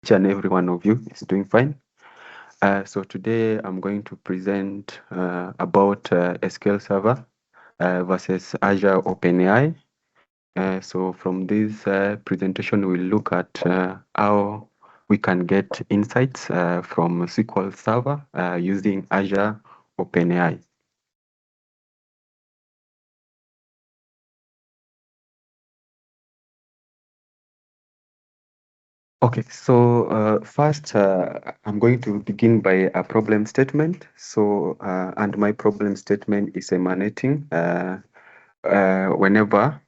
each and every one of you is doing fine. So today I'm going to present about SQL Server versus Azure OpenAI. So from this presentation, we'll look at how we can get insights from SQL Server using Azure OpenAI. Okay, so first I'm going to begin by a problem statement. So, and my problem statement is emanating whenever,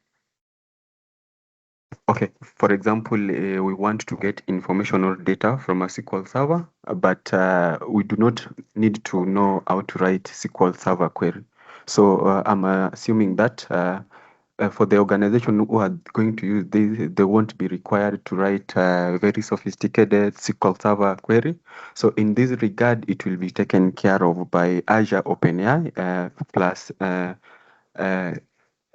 okay, for example, we want to get information or data from a SQL server, but we do not need to know how to write SQL server query. So I'm assuming that for the organization who are going to use this, they won't be required to write very sophisticated SQL Server query. So in this regard, it will be taken care of by Azure OpenAI plus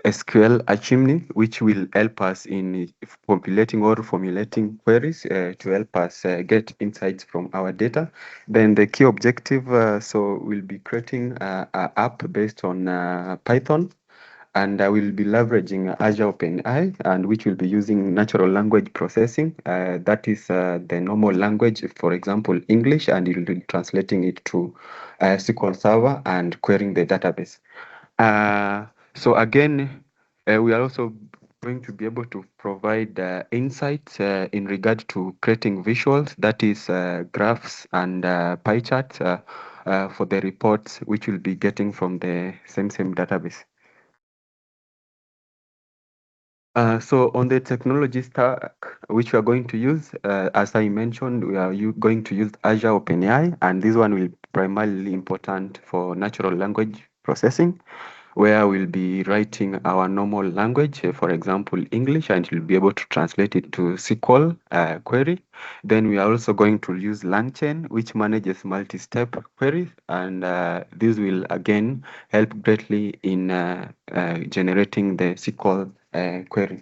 SQL Alchemy, which will help us in populating or formulating queries to help us get insights from our data. Then the key objective, so we'll be creating an app based on Python, and I will be leveraging Azure OpenAI, and which will be using natural language processing. That is the normal language, for example, English, and it will be translating it to SQL Server and querying the database. So again, we are also going to be able to provide insights in regard to creating visuals, that is graphs and pie charts for the reports which we'll be getting from the same database. So on the technology stack which we are going to use, as I mentioned, we are going to use Azure OpenAI, and this one will primarily important for natural language processing, where we'll be writing our normal language, for example, English, and you'll be able to translate it to SQL query. Then we are also going to use LangChain, which manages multi-step queries, and this will again help greatly in generating the SQL query.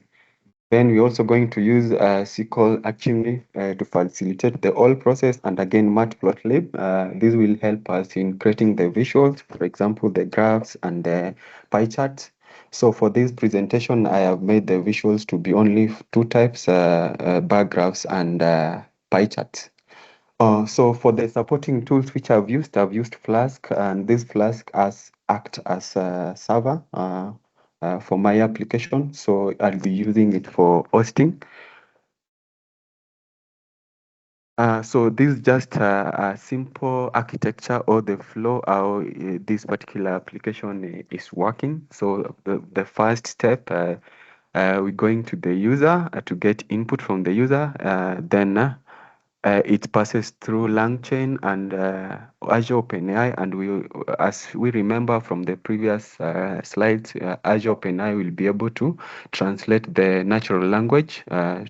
Then we're also going to use SQL Alchemy to facilitate the whole process, and again Matplotlib. This will help us in creating the visuals, for example, the graphs and the pie charts. So for this presentation, I have made the visuals to be only two types, bar graphs and pie charts. So for the supporting tools which I've used Flask, and this Flask act as a server for my application. So I'll be using it for hosting. So this is just a simple architecture or the flow how this particular application is working. So the first step, we're going to the user to get input from the user. Then it passes through LangChain and Azure OpenAI, and as we remember from the previous slides, Azure OpenAI will be able to translate the natural language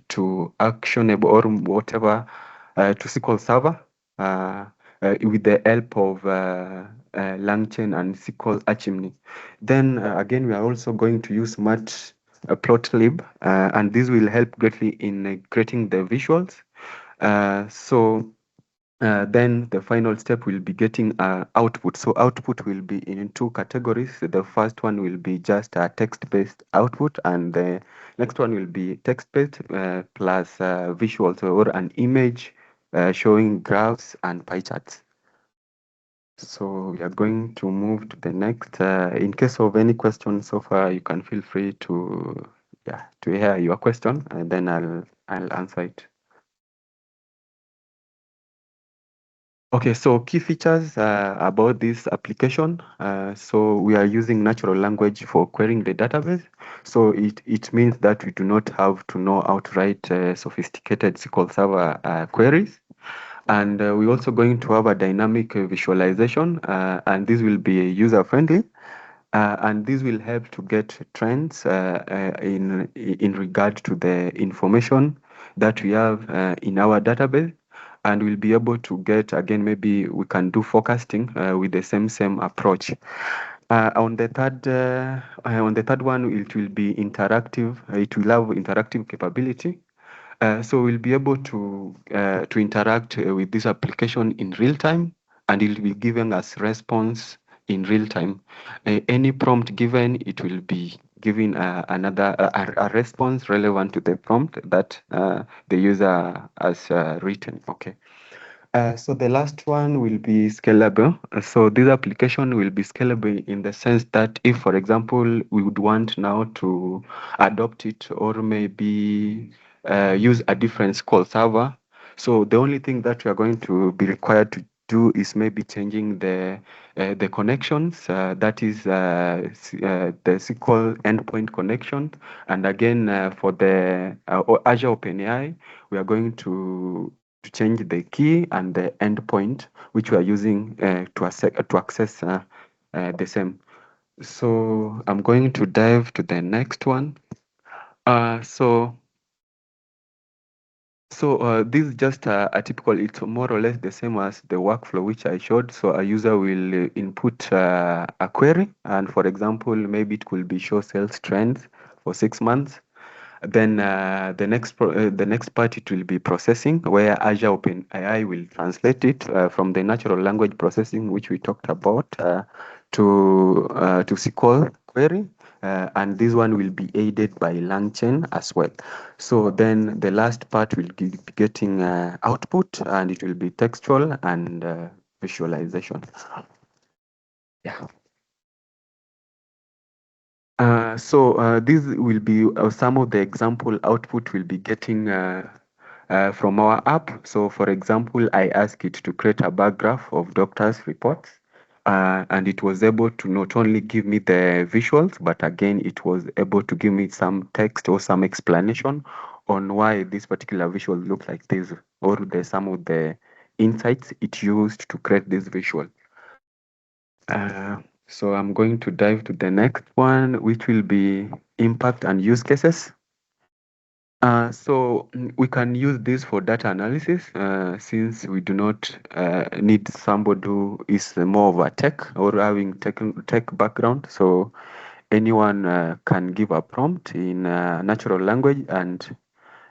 to actionable or whatever to SQL Server with the help of LangChain and SQL Alchemy. Then again, we are also going to use Matplotlib, and this will help greatly in creating the visuals. Then the final step will be getting output. So output will be in two categories. The first one will be just a text-based output, and the next one will be text-based plus visuals or an image showing graphs and pie charts. So we are going to move to the next. In case of any questions so far, you can feel free to hear your question, and then I'll answer it. Okay, so key features about this application. So we are using natural language for querying the database. So it means that we do not have to know how to write sophisticated SQL Server queries. And we're also going to have a dynamic visualization, and this will be user-friendly. And this will help to get trends in regard to the information that we have in our database, and we'll be able to get, again, maybe we can do forecasting with the same approach. On the third one, it will be interactive. It will have interactive capability. So we'll be able to interact with this application in real time, and it will be giving us response in real time. Any prompt given, it will be giving a response relevant to the prompt that the user has written. Okay. So the last one will be scalable. So this application will be scalable in the sense that if, for example, we would want now to adopt it or maybe use a different SQL server. So the only thing that we are going to be required to do is maybe changing the connections. That is the SQL endpoint connection. And again, for the Azure OpenAI, we are going to change the key and the endpoint which we are using to access the same. So I'm going to dive to the next one. Uh, so this is just a typical, it's more or less the same as the workflow which I showed. So a user will input a query, and for example, maybe it could be show sales trends for 6 months. Then the next part it will be processing, where Azure OpenAI will translate it from the natural language processing which we talked about to SQL query, and this one will be aided by LangChain as well. So then the last part will be getting output, and it will be textual and visualization. Yeah. These will be some of the example output we'll be getting from our app. So for example, I asked it to create a bar graph of doctors' reports, and it was able to not only give me the visuals, but again, it was able to give me some text or some explanation on why this particular visual looked like this, or some of the insights it used to create this visual. Uh, so I'm going to dive to the next one, which will be impact and use cases. We can use this for data analysis since we do not need somebody who is more of a tech or having tech background. So anyone can give a prompt in natural language, and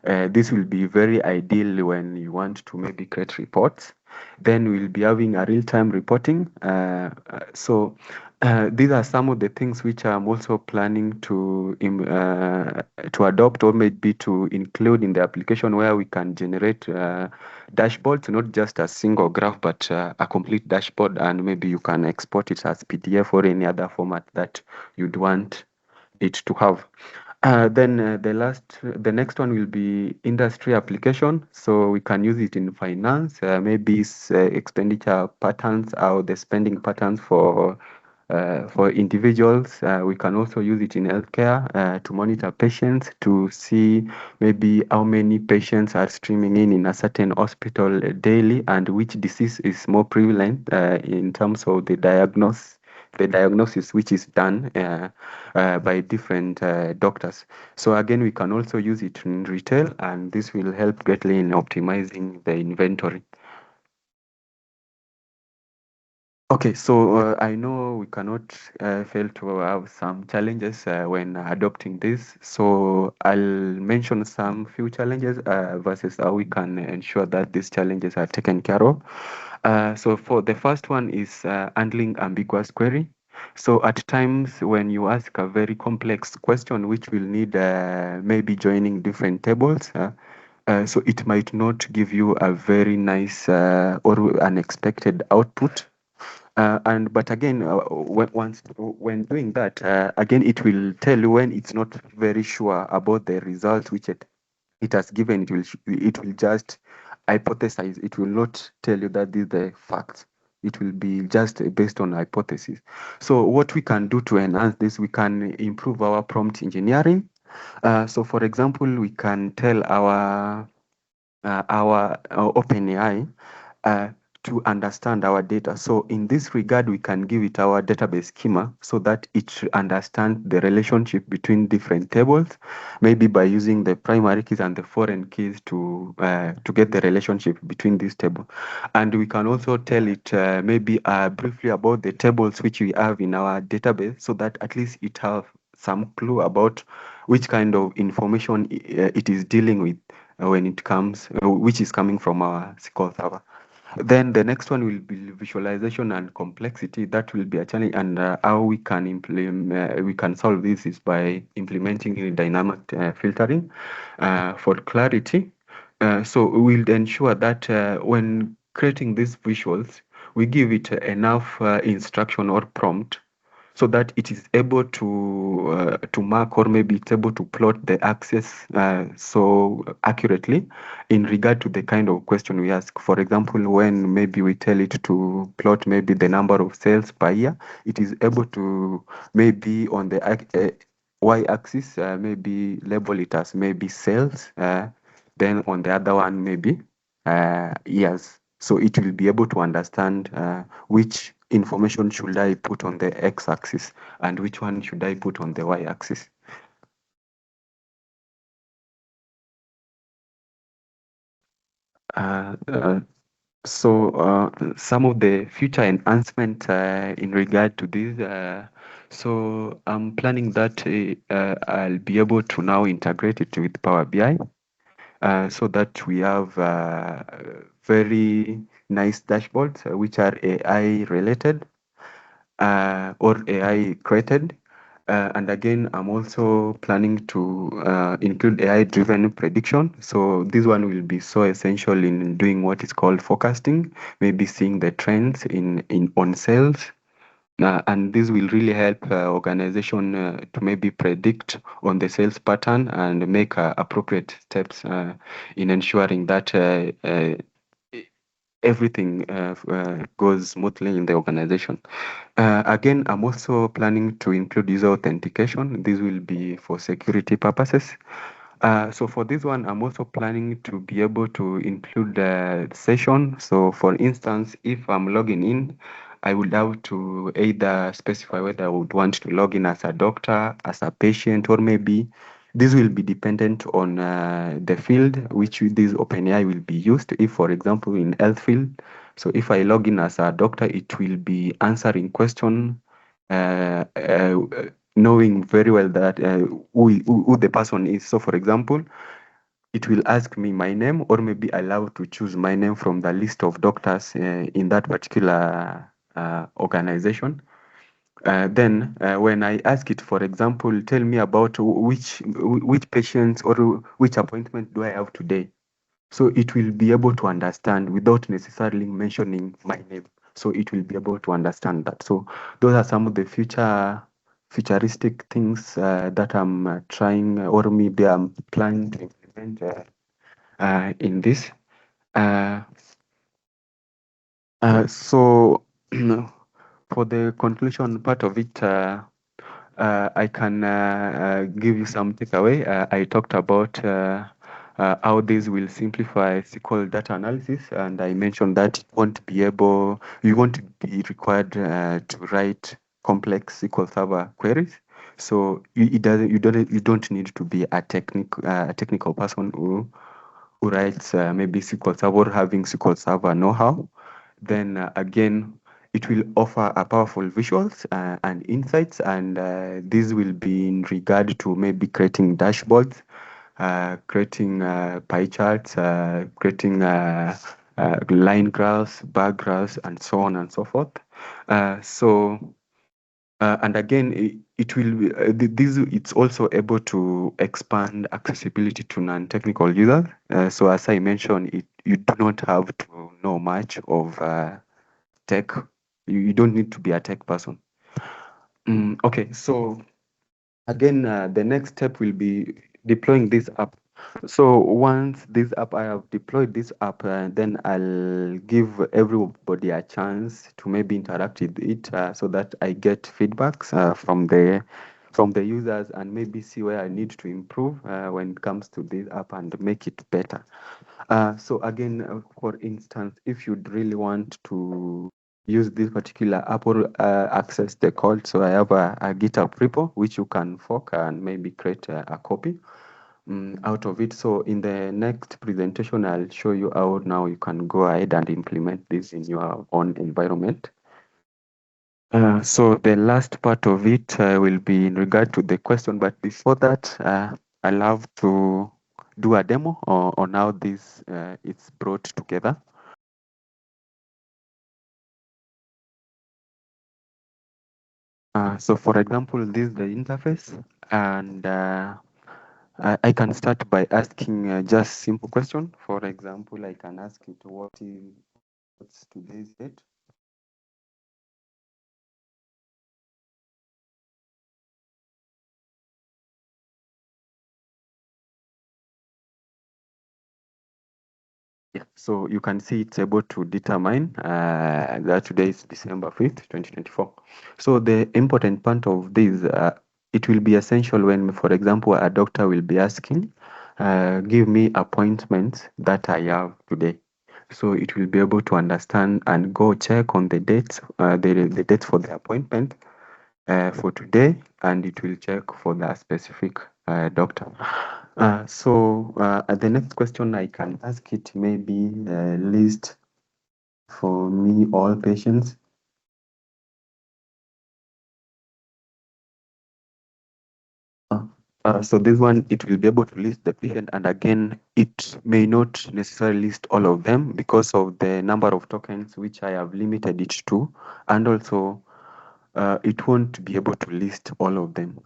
this will be very ideal when you want to maybe create reports. Then we'll be having a real-time reporting. These are some of the things which I'm also planning to adopt or maybe to include in the application, where we can generate dashboards, not just a single graph, but a complete dashboard, and maybe you can export it as PDF or any other format that you'd want it to have. The next one will be industry application. So we can use it in finance, maybe expenditure patterns or the spending patterns for individuals. We can also use it in healthcare to monitor patients, to see maybe how many patients are streaming in a certain hospital daily, and which disease is more prevalent in terms of the diagnosis which is done by different doctors. So again, we can also use it in retail, and this will help greatly in optimizing the inventory. Okay, so I know we cannot fail to have some challenges when adopting this. So I'll mention some few challenges versus how we can ensure that these challenges are taken care of. So for the first one is handling ambiguous query. So at times when you ask a very complex question, which will need maybe joining different tables, so it might not give you a very nice or unexpected output. But again, when doing that, again, it will tell you when it's not very sure about the result which it has given. It will just hypothesize. It will not tell you that this is the fact. It will be just based on hypothesis. So what we can do to enhance this, we can improve our prompt engineering. So for example, we can tell our OpenAI uh, to understand our data. So in this regard, we can give it our database schema so that it understands the relationship between different tables, maybe by using the primary keys and the foreign keys to get the relationship between these tables. And we can also tell it maybe briefly about the tables which we have in our database, so that at least it have some clue about which kind of information it is dealing with. when it comes, which is coming from our SQL Server. Then the next one will be visualization and complexity. That will be a challenge, and how we can implement, we can solve this is by implementing dynamic filtering for clarity. So we'll ensure that when creating these visuals, we give it enough instruction or prompt so that it is able to mark, or maybe it's able to plot the axis so accurately in regard to the kind of question we ask. For example, when maybe we tell it to plot maybe the number of sales per year, it is able to maybe on the y-axis maybe label it as maybe sales, then on the other one maybe years. So it will be able to understand which information should I put on the x-axis and which one should I put on the y-axis. Uh, uh, some of the future enhancement in regard to this. So I'm planning that I'll be able to now integrate it with Power BI so that we have very nice dashboards which are AI related or AI created. And again, I'm also planning to include AI-driven prediction. So this one will be so essential in doing what is called forecasting, maybe seeing the trends in on sales. And this will really help organization to maybe predict on the sales pattern and make appropriate steps in ensuring that everything goes smoothly in the organization. Again, I'm also planning to include user authentication. This will be for security purposes. So for this one, I'm also planning to be able to include the session. So for instance, if I'm logging in, I would have to either specify whether I would want to log in as a doctor, as a patient, or maybe this will be dependent on the field which this OpenAI will be used. If, for example, in health field, so if I log in as a doctor, it will be answering question, knowing very well that who the person is. So, for example, it will ask me my name, or maybe allow to choose my name from the list of doctors in that particular organization. Then when I ask it, for example, tell me about which patients or which appointment do I have today. So it will be able to understand without necessarily mentioning my name. So it will be able to understand that. So those are some of the futuristic things that I'm trying, or maybe I'm planning to implement in this. Uh, so for the conclusion part of it, I can give you some takeaway. I talked about how this will simplify SQL data analysis, and I mentioned that you won't be required to write complex SQL Server queries. So you don't need to be a technical person who writes maybe SQL Server or having SQL Server know-how. Then again, it will offer a powerful visuals and insights, and this will be in regard to maybe creating dashboards, creating pie charts, creating line graphs, bar graphs, and so on and so forth. And again, it will be, this it's also able to expand accessibility to non-technical users. So as I mentioned, you do not have to know much of tech. You don't need to be a tech person. Okay, so again, the next step will be deploying this app. So once this app, I have deployed this app, then I'll give everybody a chance to maybe interact with it so that I get feedbacks from the users and maybe see where I need to improve when it comes to this app and make it better. So again, for instance, if you'd really want to use this particular app or access the code, so I have a GitHub repo which you can fork and maybe create a copy out of it. So in the next presentation, I'll show you how now you can go ahead and implement this in your own environment. So the last part of it will be in regard to the question, but before that, I'll have to do a demo on how this it's brought together. So for example, this is the interface, and I can start by asking just simple question. For example, I can ask it what's today's date. Yeah, so you can see it's able to determine that today is December 5th, 2024. So the important part of this, it will be essential when, for example, a doctor will be asking, give me appointments that I have today. So it will be able to understand and go check on the dates, the dates for the appointment for today, and it will check for the specific doctor. The next question I can ask it maybe list for me all patients. So this one, it will be able to list the patient, and again, it may not necessarily list all of them because of the number of tokens which I have limited it to, and also it won't be able to list all of them,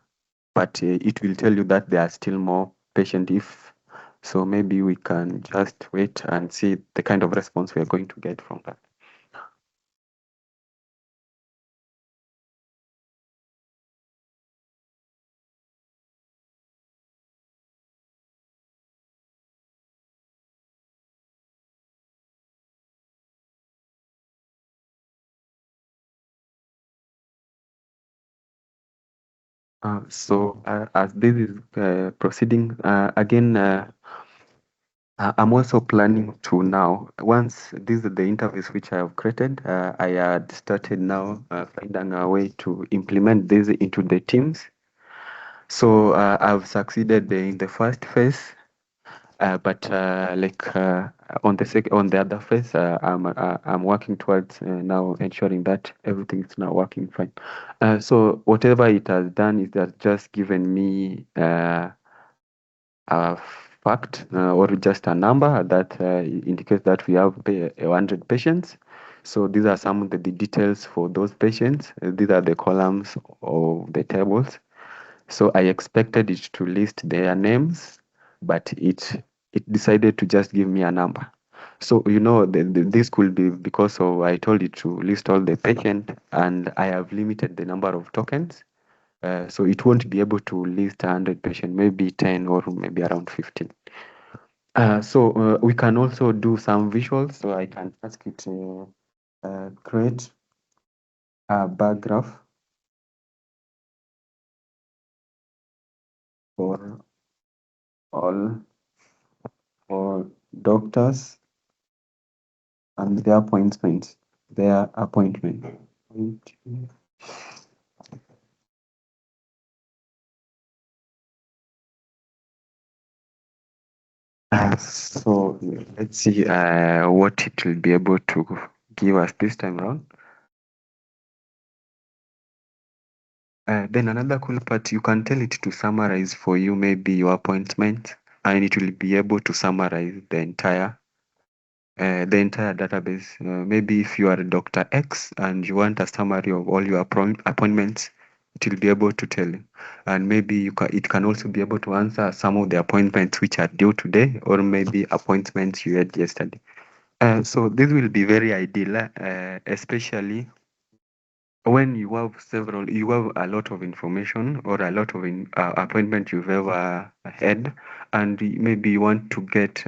but it will tell you that there are still more patients if so. Maybe we can just wait and see the kind of response we are going to get from that. As this is proceeding, again, I'm also planning to now, once this is the interface which I have created, I had started now finding a way to implement this into the teams. So I've succeeded in the first phase, but on the other phase, I'm working towards now ensuring that everything is now working fine. So whatever it has done is that just given me a fact or just a number that indicates that we have 100 patients. So these are some of the details for those patients. These are the columns of the tables. So I expected it to list their names, but it decided to just give me a number. So this could be because of I told it to list all the patient, and I have limited the number of tokens. So it won't be able to list 100 patient, maybe 10 or maybe around 15. We can also do some visuals. So I can ask it to create a bar graph for all for doctors and their appointments. Their appointment. So let's see what it will be able to give us this time around. Then another cool part, you can tell it to summarize for you maybe your appointment, and it will be able to summarize the entire database. Maybe if you are Dr. X and you want a summary of all your appointments, it will be able to tell you. And maybe it can also be able to answer some of the appointments which are due today, or maybe appointments you had yesterday. So this will be very ideal, especially when you have a lot of information or a lot of appointment you've ever had, and maybe you want to get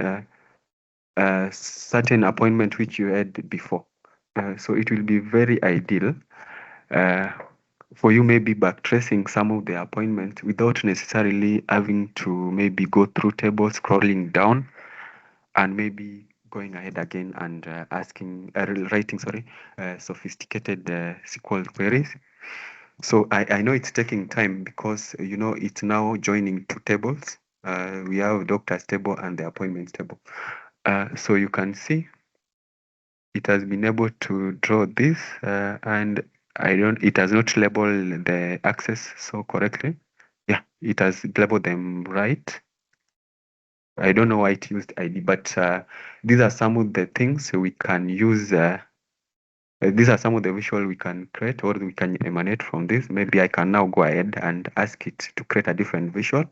a certain appointment which you had before. So it will be very ideal uh, for you maybe backtracing some of the appointments without necessarily having to maybe go through tables, scrolling down, and maybe going ahead again and writing, sophisticated SQL queries. So I know it's taking time because it's now joining two tables. We have doctor's table and the appointments table. So you can see it has been able to draw this, and it has not labeled the access so correctly. Yeah, it has labeled them right. I don't know why it used ID, but these are some of the things we can use. These are some of the visual we can create or we can emanate from this. Maybe I can now go ahead and ask it to create a different visual.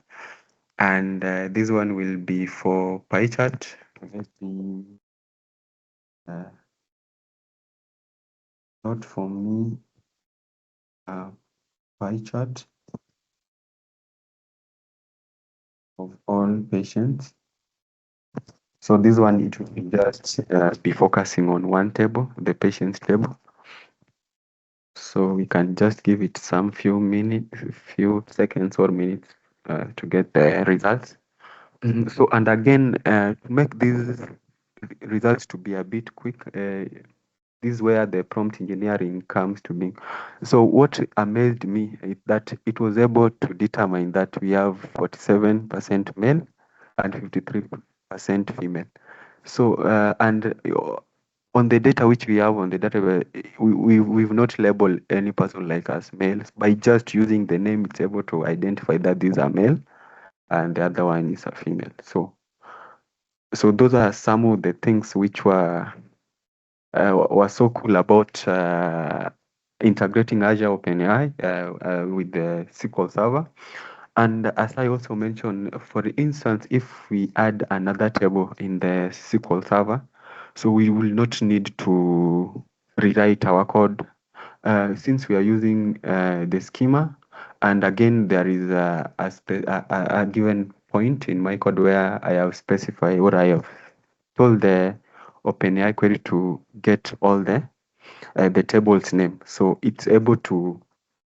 And this one will be for pie chart. Maybe uh, not for me, pie chart of all patients. So this one, it will just be focusing on one table, the patient's table. So we can just give it some few minutes, few seconds or minutes to get the results. So, and again, to make these results to be a bit quick, this is where the prompt engineering comes to be. So what amazed me is that it was able to determine that we have 47% male and 53% female. So, on the data which we have on the database, we've not labeled any person like as male. By just using the name, it's able to identify that these are male and the other one is a female. So those are some of the things which were so cool about integrating Azure OpenAI with the SQL Server. And as I also mentioned, for instance, if we add another table in the SQL Server, so we will not need to rewrite our code since we are using the schema. And again, there is a given point in my code where I have specified or I have told the OpenAI query to get all the table's name. So it's able to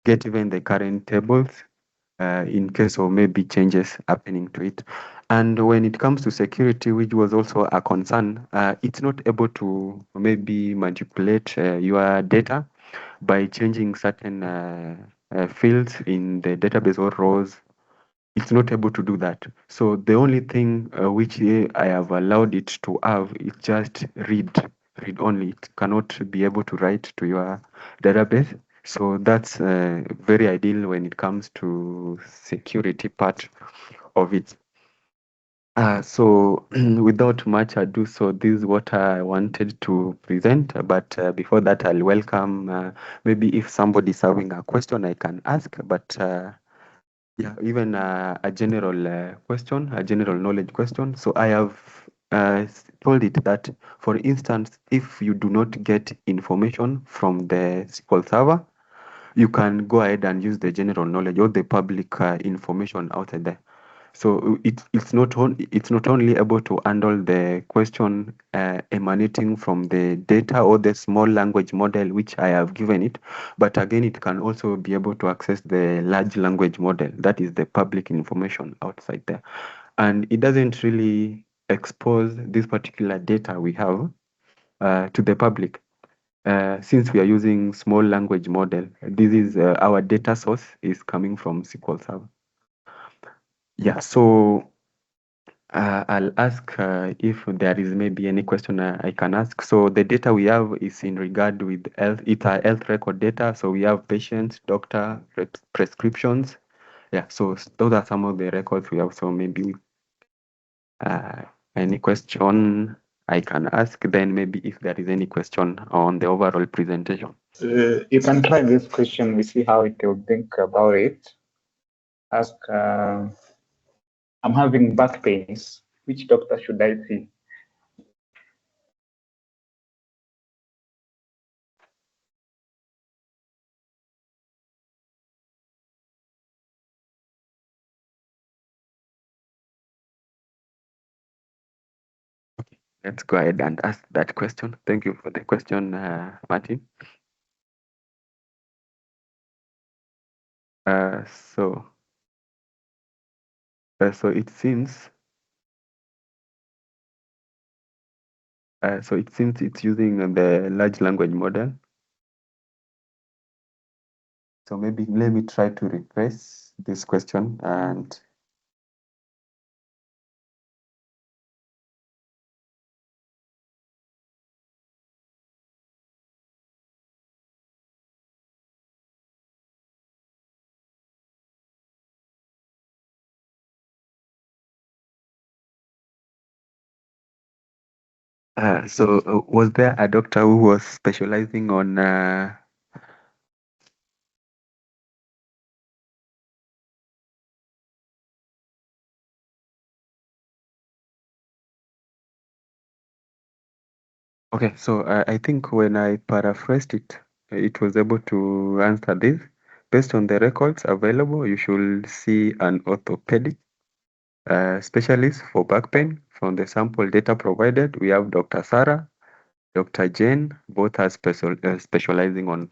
get even the current tables in case of maybe changes happening to it. And when it comes to security, which was also a concern, it's not able to maybe manipulate your data by changing certain fields in the database or rows. It's not able to do that. So the only thing which I have allowed it to have is just read only. It cannot be able to write to your database. So that's very ideal when it comes to security part of it. So without much ado, so this is what I wanted to present. But before that, I'll welcome maybe if somebody is having a question, I can ask. But yeah, even a general question, a general knowledge question. So I have told it that, for instance, if you do not get information from the SQL Server, you can go ahead and use the general knowledge or the public information out there. So it's not only able to handle the question emanating from the data or the small language model which I have given it, but again it can also be able to access the large language model, that is the public information outside there. And it doesn't really expose this particular data we have to the public. Since we are using small language model, this is our data source is coming from SQL Server. Yeah, so I'll ask if there is maybe any question I can ask. So the data we have is in regard with health, it's a health record data. So we have patients, doctor, prescriptions. Yeah, so those are some of the records we have. So maybe uh, any question I can ask, then maybe if there is any question on the overall presentation. You can try this question. We see how it will think about it. Ask, I'm having back pains. Which doctor should I see? Let's go ahead and ask that question. Thank you for the question, Martin. Uh, so, so it seems, it's using the large language model. So maybe let me try to rephrase this question and Was there a doctor who was specializing on Okay, so I think when I paraphrased it, it was able to answer this. Based on the records available, you should see an orthopedic specialist for back pain. From the sample data provided, we have Dr. Sarah, Dr. Jane, both are specializing on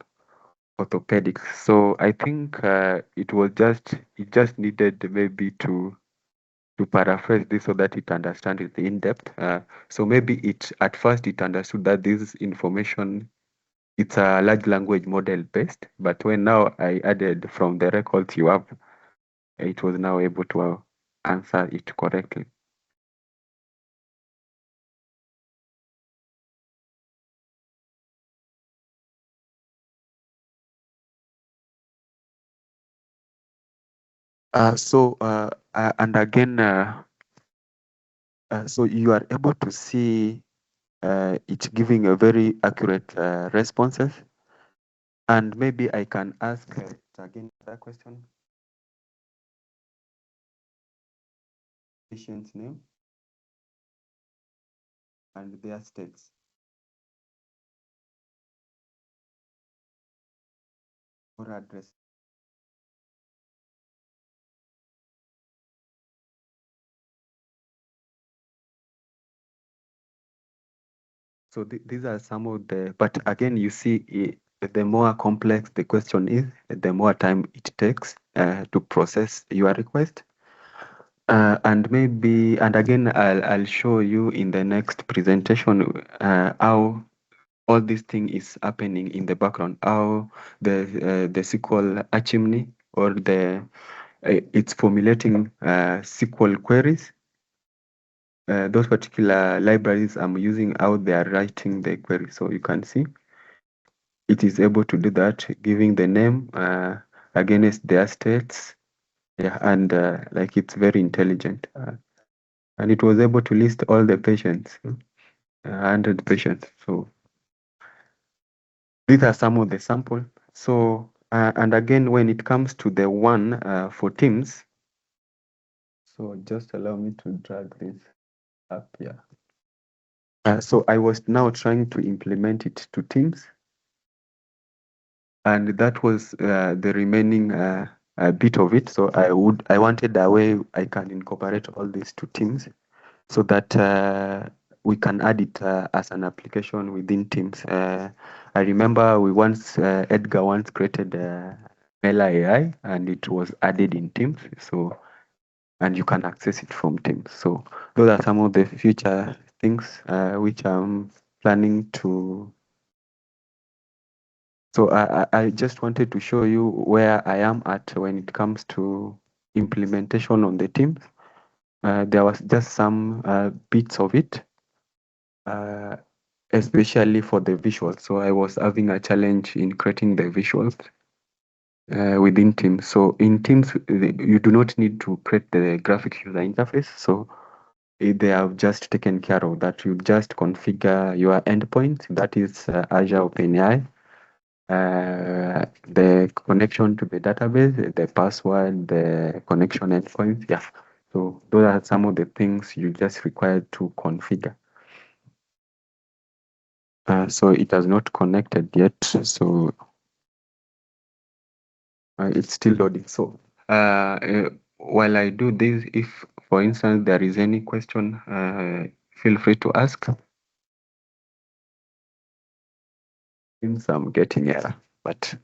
orthopedics. So I think it just needed maybe to paraphrase this so that it understands it in depth. So maybe it at first it understood that this information it's a large language model based, but when now I added from the records you have, it was now able to answer it correctly. And again, so you are able to see it giving a very accurate responses. And maybe I can ask again that question. Patient's name and their states or address. So these are some of the, but again, you see, the more complex the question is, the more time it takes to process your request. And again, I'll show you in the next presentation how all this thing is happening in the background, how the SQL chimney or it's formulating SQL queries. Those particular libraries I'm using, how they are writing the query. So you can see it is able to do that, giving the name against their states. Yeah, and like it's very intelligent. And it was able to list all the patients, 100 patients. So these are some of the sample. So, and again, when it comes to the one for Teams, so just allow me to drag this up here. So I was now trying to implement it to Teams, and that was the remaining bit of it. So I wanted a way I can incorporate all this to Teams, so that we can add it as an application within Teams. I remember Edgar once created Mela AI, and it was added in Teams. So, and you can access it from Teams. So those are some of the future things which I'm planning to. So I just wanted to show you where I am at when it comes to implementation on the Teams. There was just some bits of it. Especially for the visuals. So I was having a challenge in creating the visuals within Teams. So in Teams, you do not need to create the graphic user interface. So they have just taken care of that. You just configure your endpoint, that is Azure OpenAI, the connection to the database, the password, the connection endpoints. Yeah. So those are some of the things you just require to configure. So it has not connected yet. So it's still loading. So while I do this, if for instance there is any question, feel free to ask. Since I'm getting error, but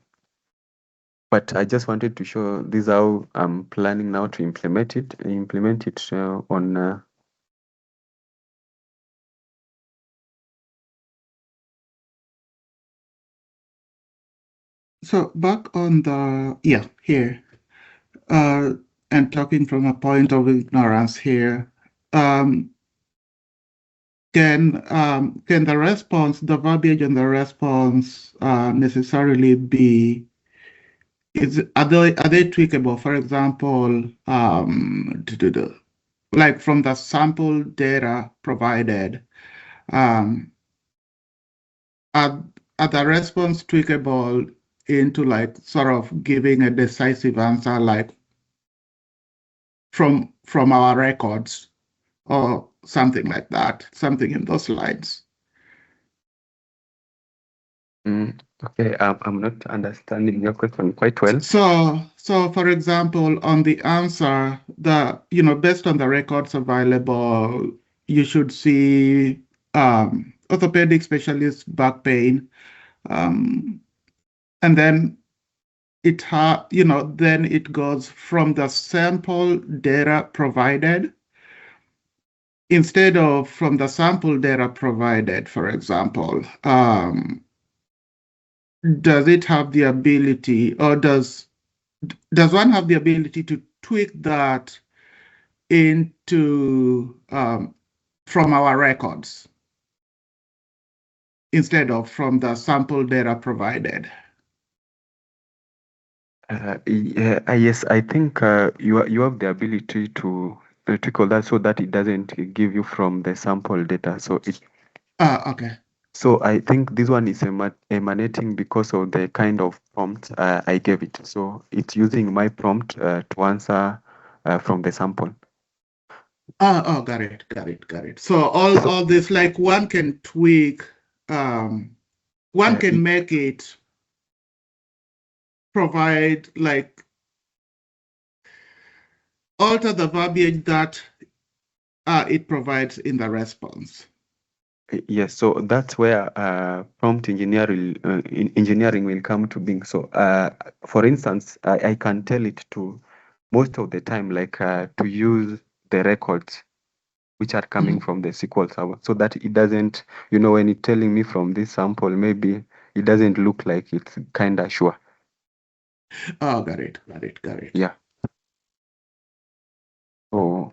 I just wanted to show this how I'm planning now to implement it. On. So back on here, and talking from a point of ignorance here, can the response, the verbiage and the response necessarily be, are they tweakable? For example, like from the sample data provided, Um, are, are the response tweakable into like sort of giving a decisive answer like from our records or something like that, something in those lines? Okay, I'm not understanding your question quite well. So for example, on the answer, based on the records available, you should see orthopedic specialist back pain, and then then it goes from the sample data provided instead of from the sample data provided, for example. Does it have the ability, or does one have the ability to tweak that into from our records instead of from the sample data provided? Yes, I think you have the ability to tweak that so that it doesn't give you from the sample data. Okay. So I think this one is emanating because of the kind of prompt I gave it. So it's using my prompt to answer from the sample. Oh, got it. So all this, like one can tweak, one can make it provide, like alter the verbiage that it provides in the response. Yes, so that's where prompt engineering will come to being. So, for instance, I can tell it to most of the time, like to use the records which are coming from the SQL Server, so that it doesn't, when it's telling me from this sample, maybe it doesn't look like it's kind of sure. Oh, got it. Yeah. Oh,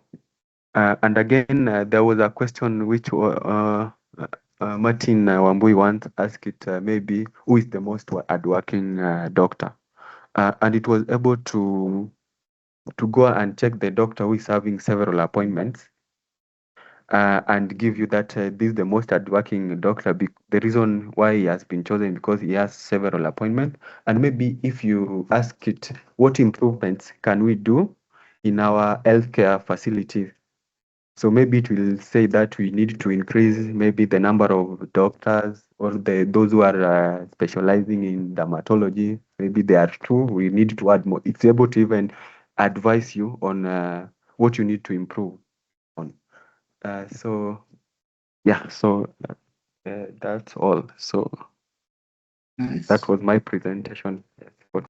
and again, there was a question which Martin Wambui once asked it, maybe who is the most hardworking doctor? And it was able to go and check the doctor who is having several appointments and give you that this is the most hardworking doctor. The reason why he has been chosen because he has several appointments. And maybe if you ask it, what improvements can we do in our healthcare facilities? So maybe it will say that we need to increase maybe the number of doctors or those who are specializing in dermatology. Maybe there are two. We need to add more. It's able to even advise you on what you need to improve on. So yeah, so that's all. So Nice. that was my presentation. Yes.